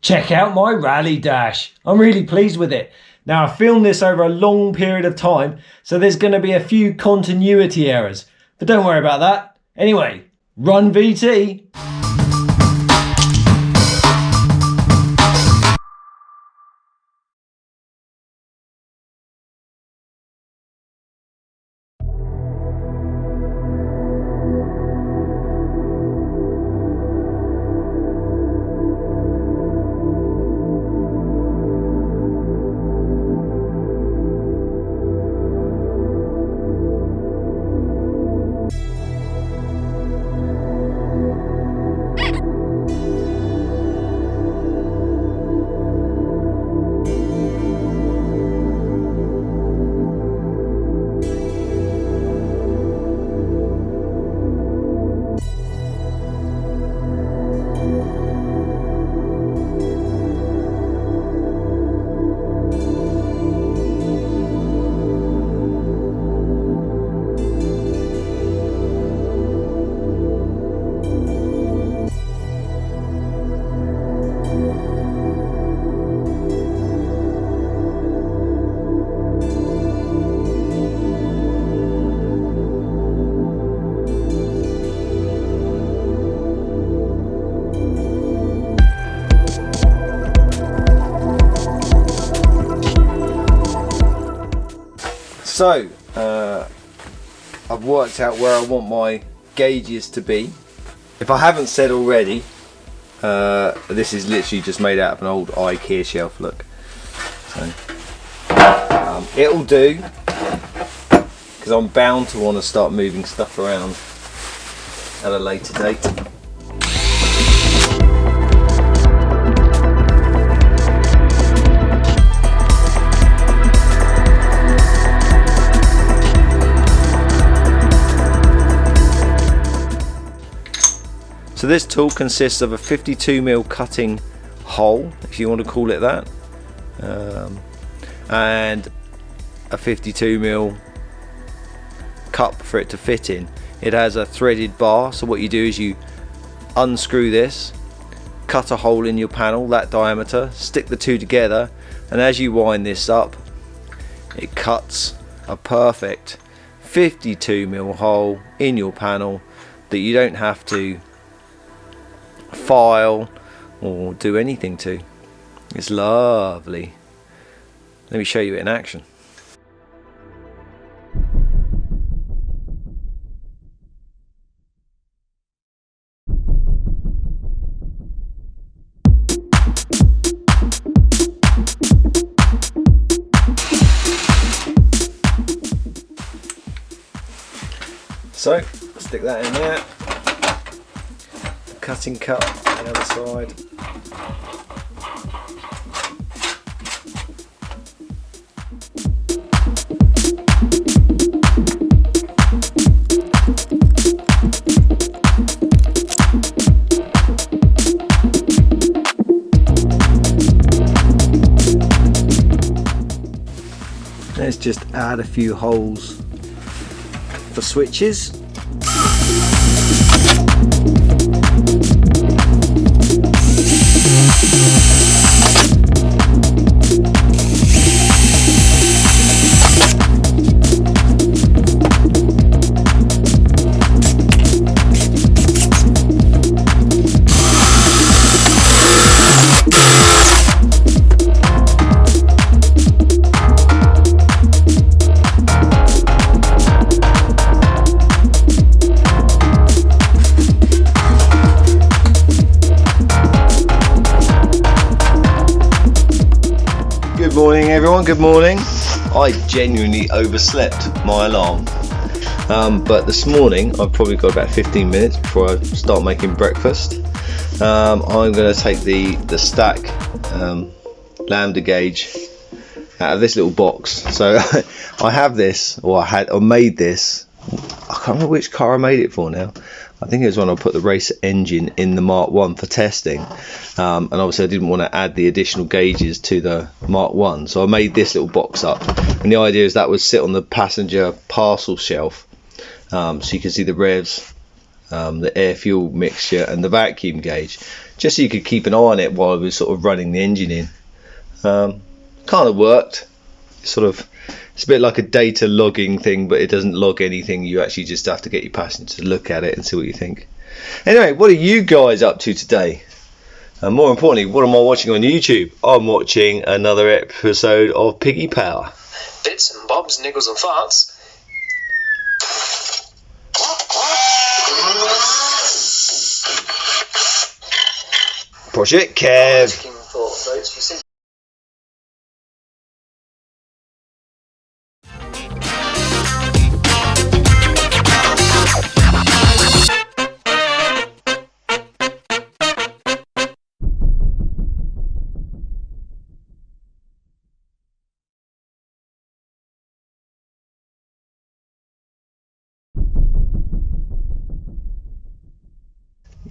Check out my rally dash. I'm really pleased with it. Now, I filmed this over a long period of time, so there's going to be a few continuity errors, but don't worry about that. Anyway, run VT. So, I've worked out where I want my gauges to be. If I haven't said already, this is literally just made out of an old IKEA shelf, look. So, it'll do, because I'm bound to want to start moving stuff around at a later date. So this tool consists of a 52mm cutting hole, if you want to call it that, and a 52mm cup for it to fit in. It has a threaded bar, so what you do is you unscrew this, cut a hole in your panel that diameter, stick the two together, and as you wind this up, it cuts a perfect 52mm hole in your panel that you don't have to file or do anything to. It's lovely. Let me show you it in action. So, stick that in there. Cutting cup on the other side. Let's just add a few holes for switches. Good morning everyone, good morning. I genuinely overslept my alarm, but this morning I've probably got about 15 minutes before I start making breakfast. I'm going to take the stack lambda gauge out of this little box. So I have this, or I made this, I can't remember which car I made it for now. I think it was when I put the race engine in the Mark 1 for testing, and obviously I didn't want to add the additional gauges to the Mark 1, so I made this little box up, and the idea is that would sit on the passenger parcel shelf, so you can see the revs, the air fuel mixture and the vacuum gauge, just so you could keep an eye on it while we were sort of running the engine in. Kind of worked. It's a bit like a data logging thing, but it doesn't log anything. You actually just have to get your passenger to look at it and see what you think. Anyway, what are you guys up to today? And more importantly, what am I watching on YouTube? I'm watching another episode of Piggy Power. Bits and bobs, niggles and farts. Project Kev.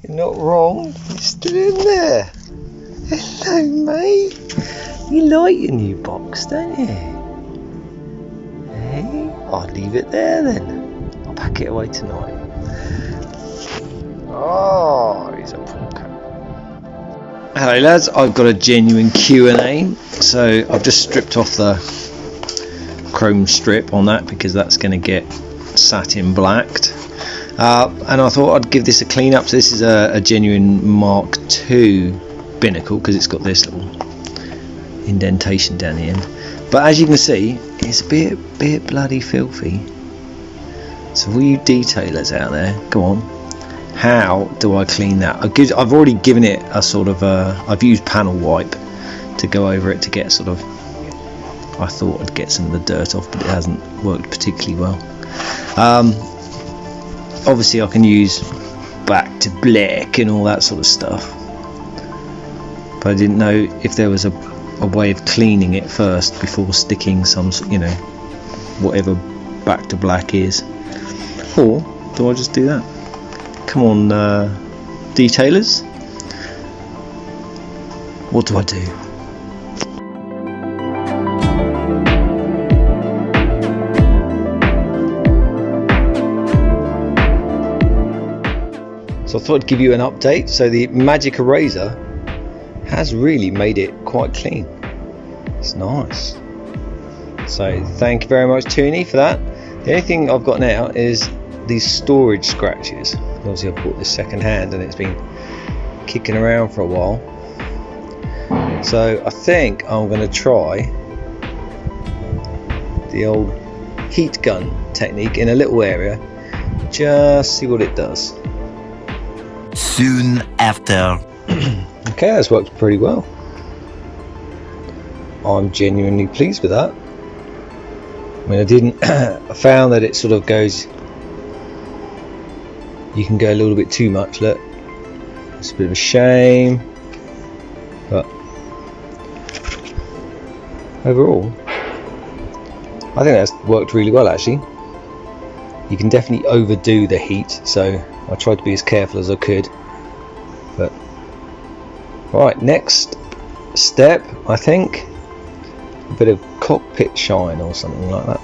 You're not wrong. You're still in there. Hello, mate. You like your new box, don't you? Hey, I'll leave it there then. I'll pack it away tonight. Oh, he's a punker. Hello, lads. I've got a genuine Q&A. So I've just stripped off the chrome strip on that because that's going to get satin blacked. And I thought I'd give this a clean up. So this is a genuine Mark II binnacle because it's got this little indentation down the end. But as you can see, it's a bit bloody filthy. So all you detailers out there, go on. How do I clean that? I've already given it a sort of I've used panel wipe to go over it to get sort of. I thought I'd get some of the dirt off, but it hasn't worked particularly well. Obviously I can use back to black and all that sort of stuff, but I didn't know if there was a way of cleaning it first before sticking some, whatever back to black is, or do I just do that? Come on, detailers, what do I do? So I thought I'd give you an update. So the Magic Eraser has really made it quite clean. It's nice. So thank you very much, Toonie, for that. The only thing I've got now is these storage scratches. Obviously I've bought this second hand and it's been kicking around for a while. So I think I'm going to try the old heat gun technique in a little area. Just see what it does. Soon after. Okay, that's worked pretty well. I'm genuinely pleased with that. I mean, I found that it sort of goes, you can go a little bit too much, look. It's a bit of a shame, but overall, I think that's worked really well actually. You can definitely overdo the heat, so I tried to be as careful as I could. But right, next step, I think a bit of cockpit shine or something like that.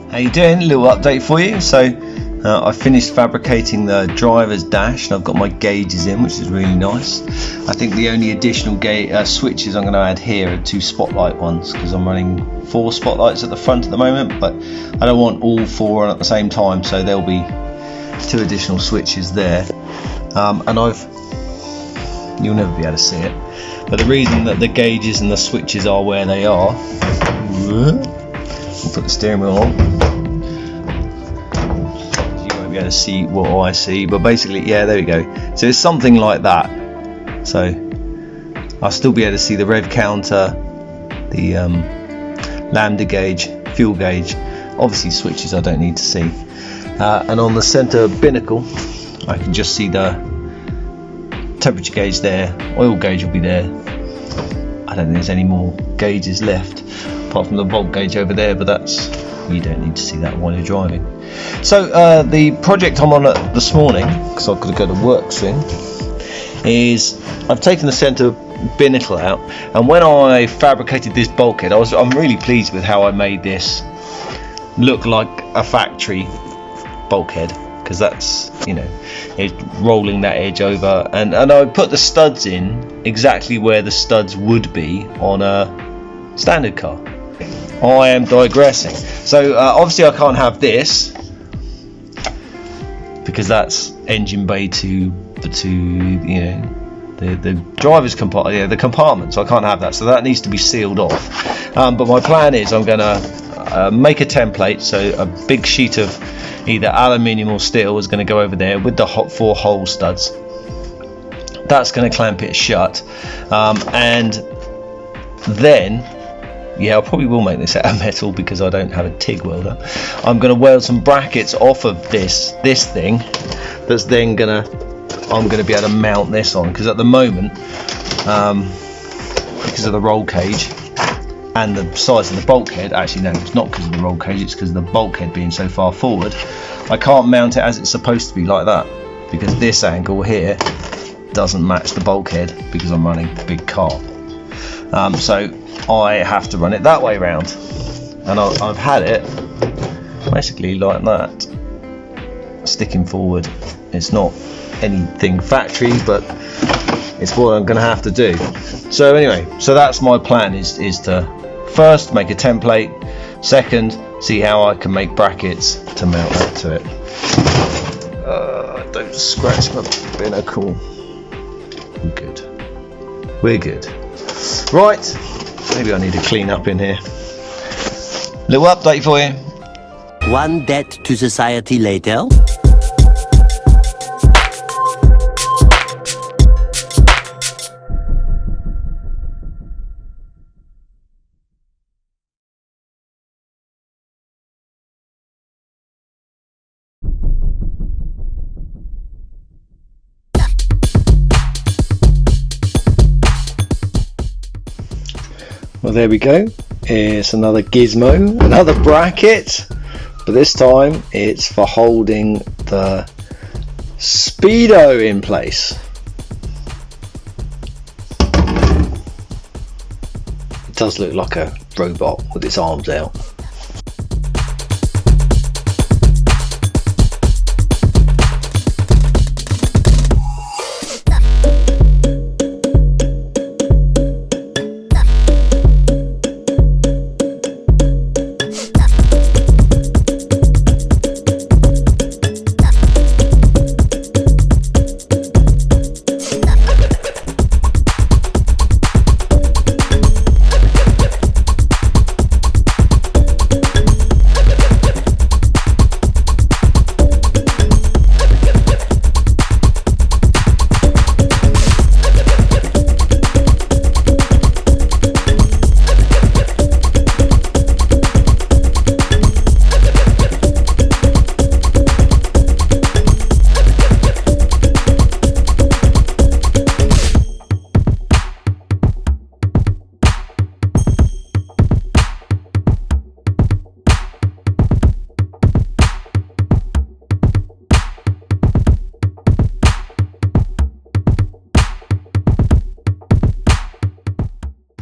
How you doing? A little update for you. So I finished fabricating the driver's dash and I've got my gauges in, which is really nice. I think the only additional switches I'm going to add here are 2 spotlight ones, because I'm running 4 spotlights at the front at the moment, but I don't want all 4 on at the same time, so there'll be 2 additional switches there. And you'll never be able to see it, but the reason that the gauges and the switches are where they are, we'll put the steering wheel on. Be able to see what I see, but basically, yeah, there we go. So it's something like that. So I'll still be able to see the rev counter, the lambda gauge, fuel gauge. Obviously switches I don't need to see, and on the center binnacle I can just see the temperature gauge there, oil gauge will be there. I don't think there's any more gauges left apart from the volt gauge over there, but that's, you don't need to see that while you're driving. So the project I'm on this morning, because I've got to go to work soon, is I've taken the center binnacle out, and when I fabricated this bulkhead, I'm really pleased with how I made this look like a factory bulkhead, because that's, you know, it's rolling that edge over, and I put the studs in exactly where the studs would be on a standard car. I am digressing. So obviously I can't have this because that's engine bay to you know, the driver's compartment, the compartment, so I can't have that, so that needs to be sealed off. But my plan is I'm gonna make a template, so a big sheet of either aluminium or steel is going to go over there with the 4 hole studs. That's going to clamp it shut, and then I probably will make this out of metal because I don't have a TIG welder. I'm going to weld some brackets off of this thing, that's then I'm going to be able to mount this on, because at the moment, because of the roll cage and the size of the bulkhead, actually no, it's not because of the roll cage, it's because of the bulkhead being so far forward, I can't mount it as it's supposed to be, like that, because this angle here doesn't match the bulkhead because I'm running a big car. So I have to run it that way round, and I've had it basically like that, sticking forward. It's not anything factory, but it's what I'm going to have to do. So anyway, so that's my plan, is to first make a template, second see how I can make brackets to mount that to it. Don't scratch my binnacle. We're good. Right, maybe I need to clean up in here. Little update for you. One debt to society later. Well, there we go. It's another gizmo, another bracket, but this time it's for holding the speedo in place. It does look like a robot with its arms out.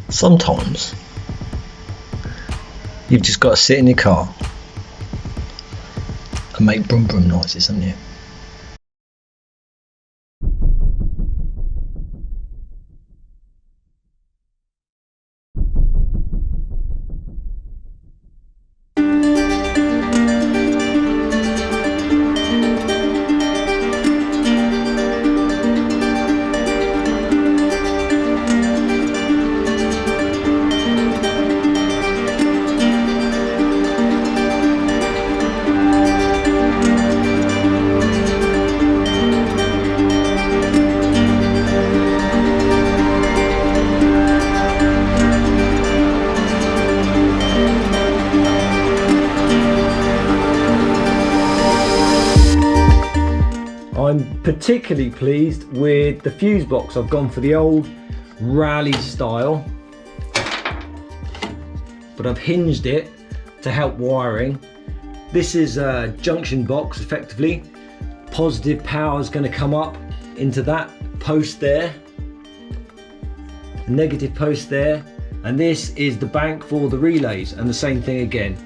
Sometimes you've just got to sit in your car and make brum brum noises, haven't you? I'm particularly pleased with the fuse box. I've gone for the old rally style, but I've hinged it to help wiring. This is a junction box effectively. Positive power is going to come up into that post there, a negative post there, and this is the bank for the relays, and the same thing again.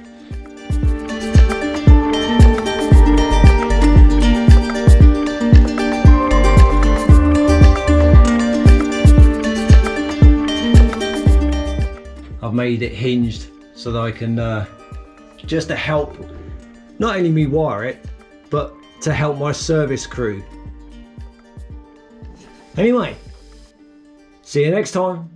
I've made it hinged so that I can just to help not only me wire it, but to help my service crew. Anyway, see you next time.